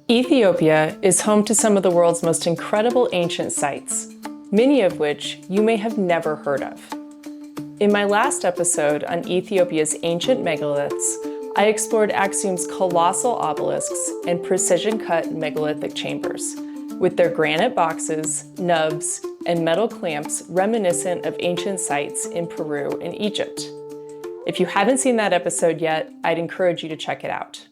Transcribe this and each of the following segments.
Ethiopia is home to some of the world's most incredible ancient sites, many of which you may have never heard of. In my last episode on Ethiopia's ancient megaliths, I explored Axum's colossal obelisks and precision-cut megalithic chambers, with their granite boxes, nubs, and metal clamps reminiscent of ancient sites in Peru and Egypt. If you haven't seen that episode yet, I'd encourage you to check it out.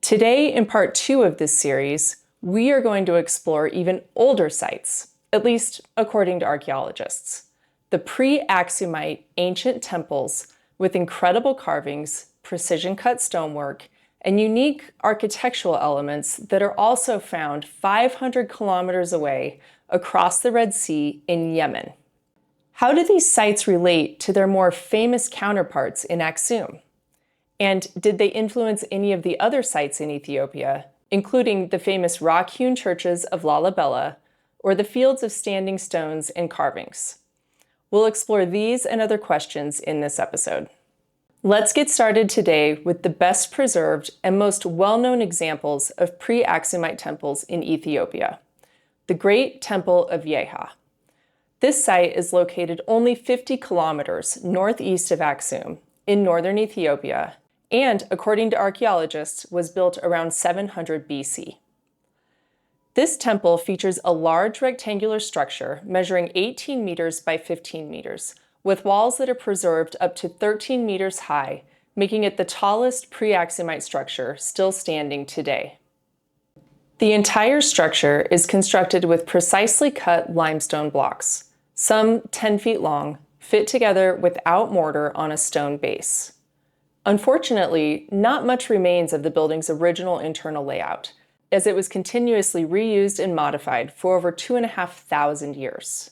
Today, in part 2 of this series, we are going to explore even older sites, at least according to archaeologists. The Pre-Axumite ancient temples with incredible carvings, precision-cut stonework, and unique architectural elements that are also found 500 kilometers away across the Red Sea in Yemen. How do these sites relate to their more famous counterparts in Axum? And did they influence any of the other sites in Ethiopia, including the famous rock-hewn churches of Lalibela or the fields of standing stones and carvings? We'll explore these and other questions in this episode. Let's get started today with the best preserved and most well-known examples of pre-Axumite temples in Ethiopia, the Great Temple of Yeha. This site is located only 50 kilometers northeast of Axum in northern Ethiopia, and, according to archaeologists, was built around 700 BC. This temple features a large rectangular structure measuring 18 meters by 15 meters, with walls that are preserved up to 13 meters high, making it the tallest pre-Axumite structure still standing today. The entire structure is constructed with precisely cut limestone blocks, some 10 feet long, fit together without mortar on a stone base. Unfortunately, not much remains of the building's original internal layout, as it was continuously reused and modified for over 2,500 years.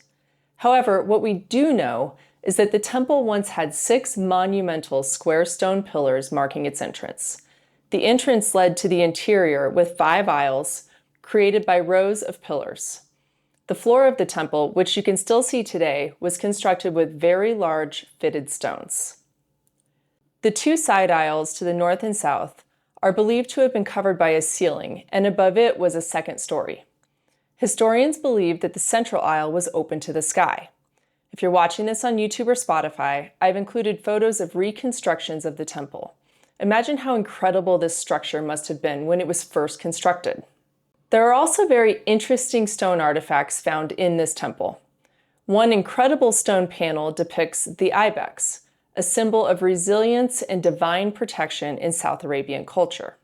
However, what we do know is that the temple once had 6 monumental square stone pillars marking its entrance. The entrance led to the interior with 5 aisles, created by rows of pillars. The floor of the temple, which you can still see today, was constructed with very large fitted stones. The 2 side aisles to the north and south are believed to have been covered by a ceiling, and above it was a second story. Historians believe that the central aisle was open to the sky. If you're watching this on YouTube or Spotify, I've included photos of reconstructions of the temple. Imagine how incredible this structure must have been when it was first constructed. There are also very interesting stone artifacts found in this temple. One incredible stone panel depicts the Ibex, a symbol of resilience and divine protection in South Arabian culture.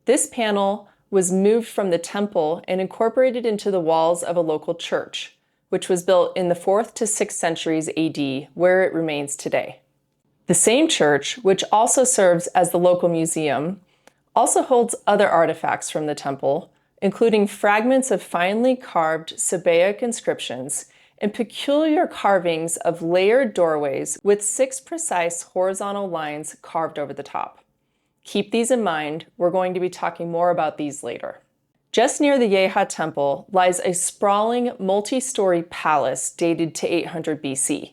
This panel was moved from the temple and incorporated into the walls of a local church, which was built in the 4th to 6th centuries AD, where it remains today. The same church, which also serves as the local museum, also holds other artifacts from the temple, including fragments of finely carved Sabaean inscriptions and peculiar carvings of layered doorways with 6 precise horizontal lines carved over the top. Keep these in mind, we're going to be talking more about these later. Just near the Yeha temple lies a sprawling multi-story palace dated to 800 BC.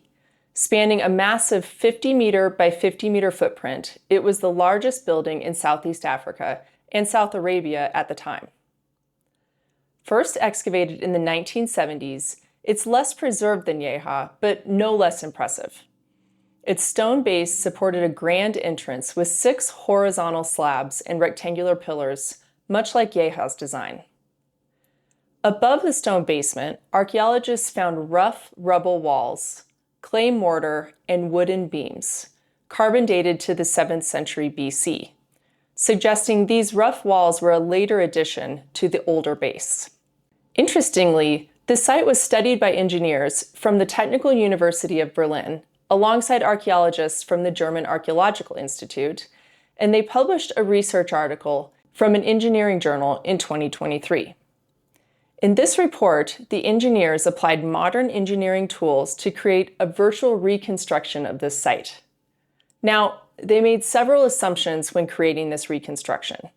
Spanning a massive 50-meter by 50-meter footprint, it was the largest building in Southeast Africa and South Arabia at the time. First excavated in the 1970s, it's less preserved than Yeha, but no less impressive. Its stone base supported a grand entrance with 6 horizontal slabs and rectangular pillars, much like Yeha's design. Above the stone basement, archaeologists found rough rubble walls, clay mortar, and wooden beams, carbon dated to the 7th century BC, suggesting these rough walls were a later addition to the older base. Interestingly, the site was studied by engineers from the Technical University of Berlin, alongside archaeologists from the German Archaeological Institute, and they published a research article from an engineering journal in 2023. In this report, the engineers applied modern engineering tools to create a virtual reconstruction of this site. Now, they made several assumptions when creating this reconstruction,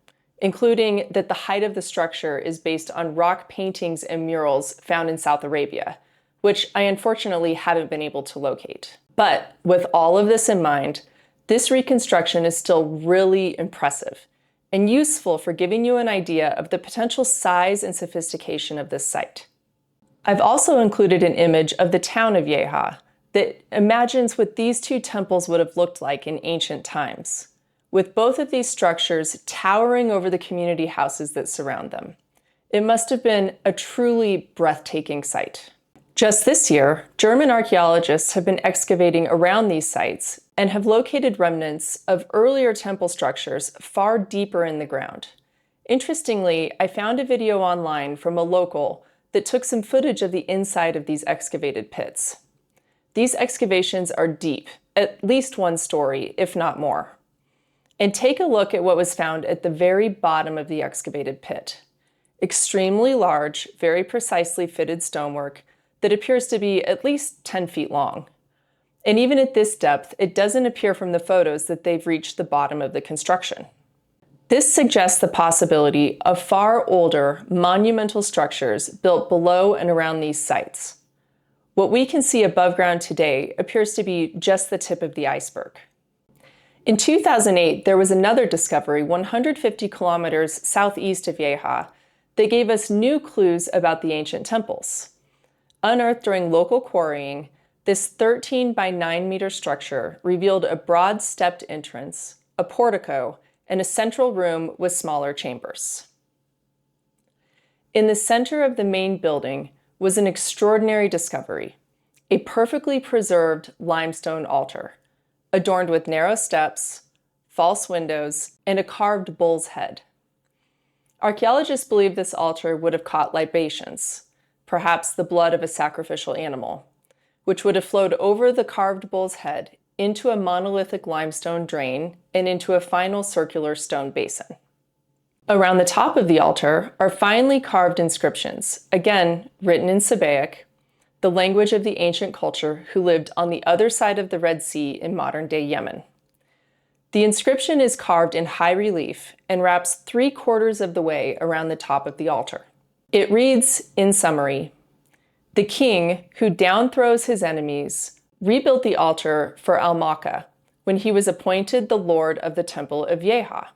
including that the height of the structure is based on rock paintings and murals found in South Arabia, which I unfortunately haven't been able to locate. But with all of this in mind, this reconstruction is still really impressive. and useful for giving you an idea of the potential size and sophistication of this site. I've also included an image of the town of Yeha that imagines what these two temples would have looked like in ancient times, with both of these structures towering over the community houses that surround them. It must have been a truly breathtaking sight. Just this year, German archaeologists have been excavating around these sites and have located remnants of earlier temple structures far deeper in the ground. Interestingly, I found a video online from a local that took some footage of the inside of these excavated pits. These excavations are deep, at least one story, if not more. And take a look at what was found at the very bottom of the excavated pit. Extremely large, very precisely fitted stonework that appears to be at least 10 feet long. And even at this depth, it doesn't appear from the photos that they've reached the bottom of the construction. This suggests the possibility of far older, monumental structures built below and around these sites. What we can see above ground today appears to be just the tip of the iceberg. In 2008, there was another discovery 150 kilometers southeast of Yeha that gave us new clues about the ancient temples. Unearthed during local quarrying, this 13 by 9 meter structure revealed a broad stepped entrance, a portico, and a central room with smaller chambers. In the center of the main building was an extraordinary discovery, a perfectly preserved limestone altar, adorned with narrow steps, false windows, and a carved bull's head. Archaeologists believe this altar would have caught libations, perhaps the blood of a sacrificial animal, which would have flowed over the carved bull's head into a monolithic limestone drain and into a final circular stone basin. Around the top of the altar are finely carved inscriptions, again written in Sabaean, the language of the ancient culture who lived on the other side of the Red Sea in modern-day Yemen. The inscription is carved in high relief and wraps 3/4 of the way around the top of the altar. It reads, in summary, "The king who downthrows his enemies rebuilt the altar for Almaka when he was appointed the Lord of the Temple of Yeha."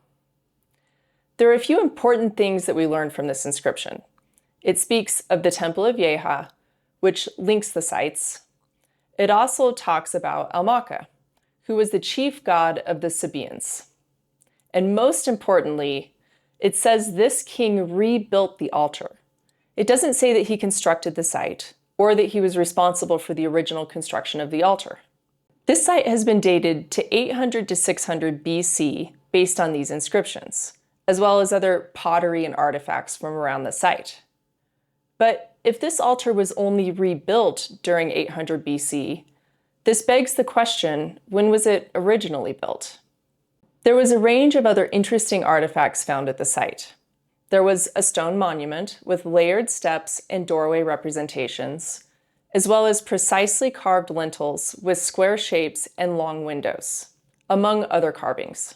There are a few important things that we learn from this inscription. It speaks of the Temple of Yeha, which links the sites. It also talks about Almaka, who was the chief god of the Sabaeans. And most importantly, it says this king rebuilt the altar. It doesn't say that he constructed the site or that he was responsible for the original construction of the altar. This site has been dated to 800 to 600 BC based on these inscriptions, as well as other pottery and artifacts from around the site. But if this altar was only rebuilt during 800 BC, this begs the question, when was it originally built? There was a range of other interesting artifacts found at the site. There was a stone monument with layered steps and doorway representations, as well as precisely carved lintels with square shapes and long windows, among other carvings.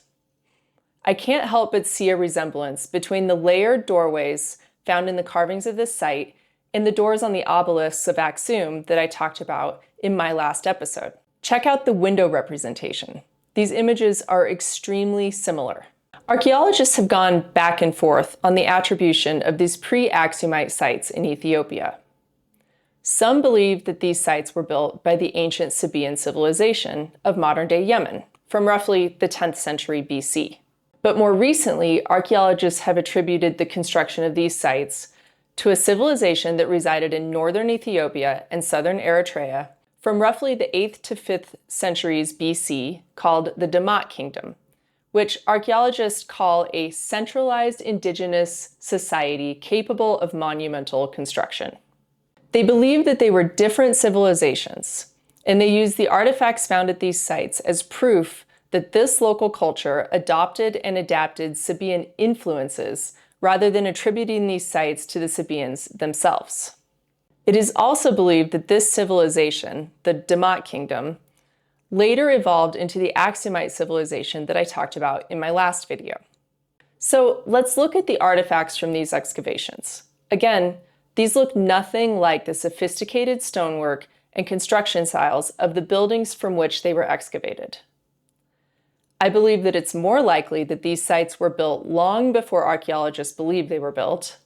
I can't help but see a resemblance between the layered doorways found in the carvings of this site and the doors on the obelisks of Axum that I talked about in my last episode. Check out the window representation. These images are extremely similar. Archaeologists have gone back and forth on the attribution of these pre-Axumite sites in Ethiopia. Some believe that these sites were built by the ancient Sabaean civilization of modern-day Yemen from roughly the 10th century BC. But more recently, archaeologists have attributed the construction of these sites to a civilization that resided in northern Ethiopia and southern Eritrea from roughly the 8th to 5th centuries BC called the Damat Kingdom, which archaeologists call a centralized indigenous society capable of monumental construction. They believe that they were different civilizations, and they use the artifacts found at these sites as proof that this local culture adopted and adapted Sabaean influences rather than attributing these sites to the Sabaeans themselves. It is also believed that this civilization, the Damat Kingdom, later evolved into the Axumite civilization that I talked about in my last video. So let's look at the artifacts from these excavations. Again, these look nothing like the sophisticated stonework and construction styles of the buildings from which they were excavated. I believe that it's more likely that these sites were built long before archaeologists believed they were built,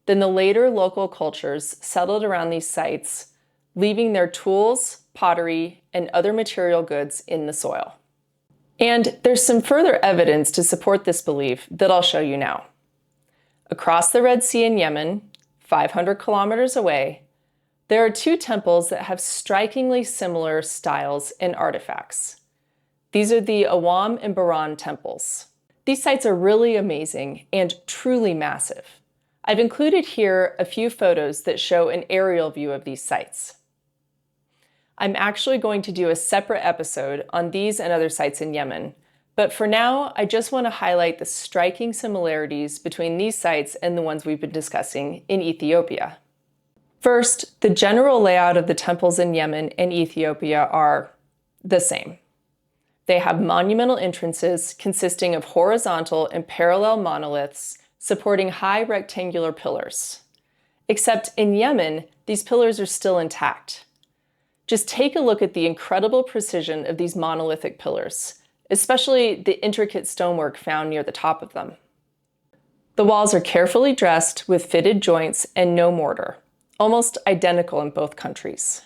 then the later local cultures settled around these sites, leaving their tools, pottery, and other material goods in the soil. And there's some further evidence to support this belief that I'll show you now. Across the Red Sea in Yemen, 500 kilometers away, there are two temples that have strikingly similar styles and artifacts. These are the Awwam and Barran temples. These sites are really amazing and truly massive. I've included here a few photos that show an aerial view of these sites. I'm actually going to do a separate episode on these and other sites in Yemen, but for now, I just want to highlight the striking similarities between these sites and the ones we've been discussing in Ethiopia. First, the general layout of the temples in Yemen and Ethiopia are the same. They have monumental entrances consisting of horizontal and parallel monoliths supporting high rectangular pillars. Except in Yemen, these pillars are still intact. Just take a look at the incredible precision of these monolithic pillars, especially the intricate stonework found near the top of them. The walls are carefully dressed with fitted joints and no mortar, almost identical in both countries.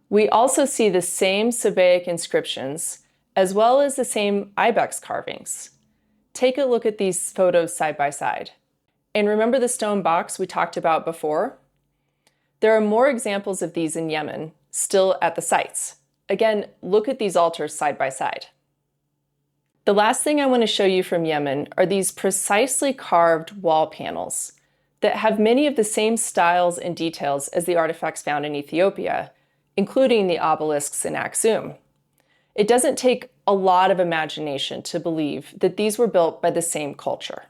We also see the same Sabaean inscriptions, as well as the same Ibex carvings. Take a look at these photos side by side. And remember the stone box we talked about before? There are more examples of these in Yemen, still at the sites. Again, look at these altars side by side. The last thing I want to show you from Yemen are these precisely carved wall panels that have many of the same styles and details as the artifacts found in Ethiopia, including the obelisks in Axum. It doesn't take a lot of imagination to believe that these were built by the same culture.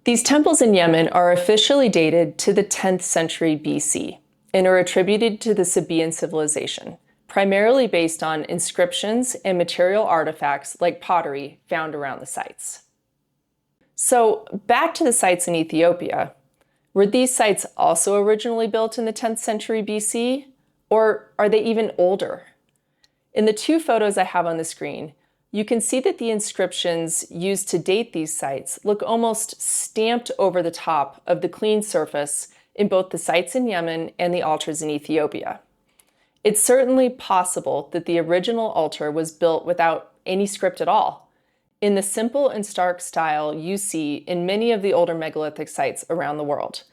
These temples in Yemen are officially dated to the 10th century BC and are attributed to the Sabaean civilization, primarily based on inscriptions and material artifacts like pottery found around the sites. So back to the sites in Ethiopia. Were these sites also originally built in the 10th century BC, or are they even older? In the two photos I have on the screen, you can see that the inscriptions used to date these sites look almost stamped over the top of the clean surface in both the sites in Yemen and the altars in Ethiopia. It's certainly possible that the original altar was built without any script at all, in the simple and stark style you see in many of the older megalithic sites around the world,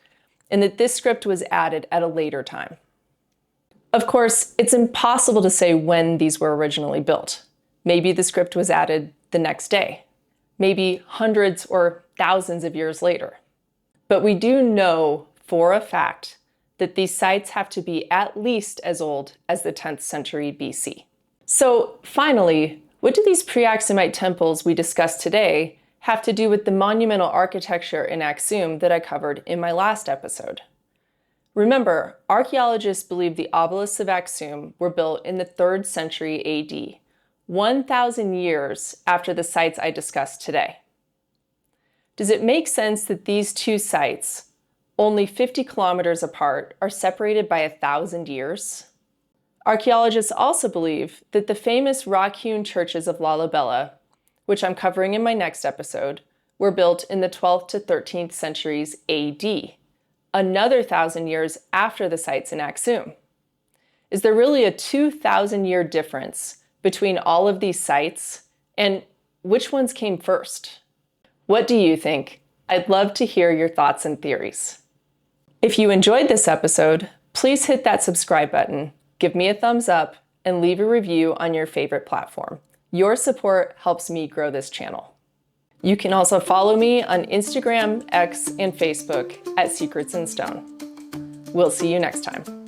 and that this script was added at a later time. Of course, it's impossible to say when these were originally built. Maybe the script was added the next day, maybe hundreds or thousands of years later. But we do know for a fact that these sites have to be at least as old as the 10th century BC. So finally, what do these Pre-Axumite temples we discussed today have to do with the monumental architecture in Axum that I covered in my last episode? Remember, archaeologists believe the obelisks of Axum were built in the 3rd century AD, 1,000 years after the sites I discussed today. Does it make sense that these two sites, only 50 kilometers apart, are separated by 1,000 years? Archaeologists also believe that the famous rock-hewn churches of Lalibela, which I'm covering in my next episode, were built in the 12th to 13th centuries AD, another 1,000 years after the sites in Axum. Is there really a 2,000-year difference between all of these sites, and which ones came first? What do you think? I'd love to hear your thoughts and theories. If you enjoyed this episode, please hit that subscribe button, give me a thumbs up, and leave a review on your favorite platform. Your support helps me grow this channel. You can also follow me on Instagram, X, and Facebook at Secrets in Stone. We'll see you next time.